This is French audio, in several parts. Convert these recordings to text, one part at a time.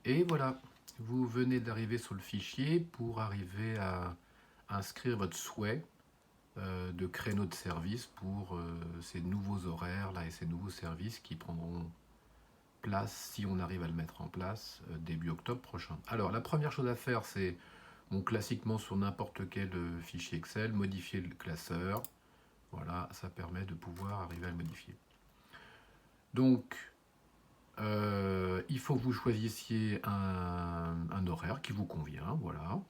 Et voilà, vous venez d'arriver sur le fichier pour arriver à inscrire votre souhait de créneau de service pour ces nouveaux horaires là et ces nouveaux services qui prendront place si on arrive à le mettre en place début octobre prochain. Alors la première chose à faire, c'est classiquement sur n'importe quel fichier Excel, modifier le classeur. Voilà, ça permet de pouvoir arriver à le modifier. Donc il faut que vous choisissiez un horaire qui vous convient, voilà,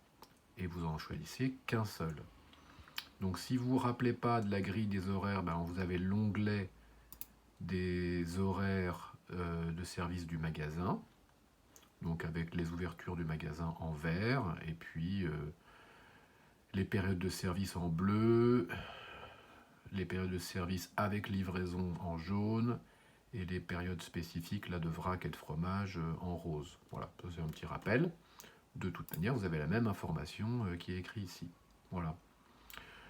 et vous en choisissez qu'un seul. Donc si vous ne vous rappelez pas de la grille des horaires, vous avez l'onglet des horaires de service du magasin, donc avec les ouvertures du magasin en vert, et puis les périodes de service en bleu, les périodes de service avec livraison en jaune, et les périodes spécifiques là, de vrac et de fromage en rose. Voilà, ça c'est un petit rappel. De toute manière, vous avez la même information qui est écrite ici. Voilà.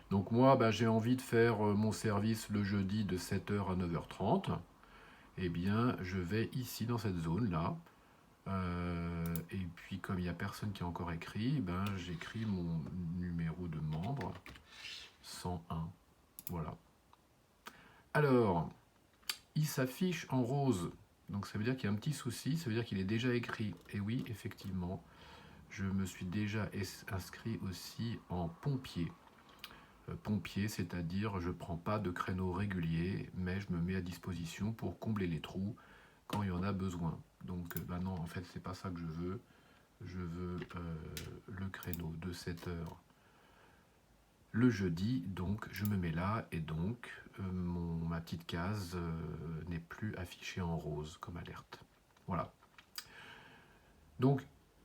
Donc moi, j'ai envie de faire mon service le jeudi de 7h à 9h30. Eh bien, je vais ici dans cette zone-là. Et puis, comme il n'y a personne qui a encore écrit, j'écris mon numéro de membre, 101. Voilà. Alors, il s'affiche en rose. Donc ça veut dire qu'il y a un petit souci, ça veut dire qu'il est déjà écrit. Et oui, effectivement, je me suis déjà inscrit aussi en pompier. Pompier, c'est-à-dire je ne prends pas de créneau régulier, mais je me mets à disposition pour combler les trous quand il y en a besoin. Donc non, en fait, c'est pas ça que je veux. Je veux le créneau de 7h le jeudi, donc je me mets là, et donc ma petite case n'est plus affichée en rose comme alerte. Voilà. Donc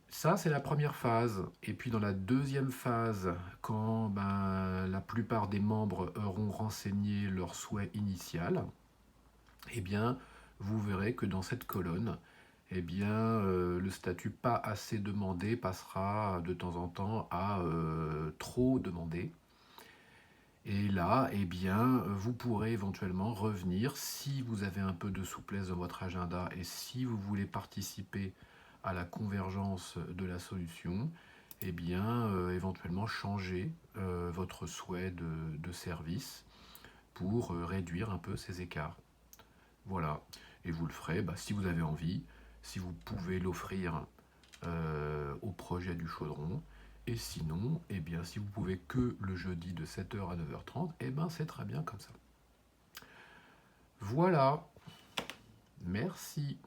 ça, c'est la première phase. Et puis dans la deuxième phase, quand la plupart des membres auront renseigné leur souhait initial, eh bien, vous verrez que dans cette colonne, eh bien, le statut pas assez demandé passera de temps en temps à trop demandé. Et là, eh bien, vous pourrez éventuellement revenir, si vous avez un peu de souplesse dans votre agenda et si vous voulez participer à la convergence de la solution, eh bien, éventuellement changer votre souhait de service pour réduire un peu ces écarts. Voilà. Et vous le ferez si vous avez envie, si vous pouvez l'offrir au projet du chaudron. Et sinon, eh bien, si vous pouvez que le jeudi de 7h à 9h30, eh bien, c'est très bien comme ça. Voilà. Merci.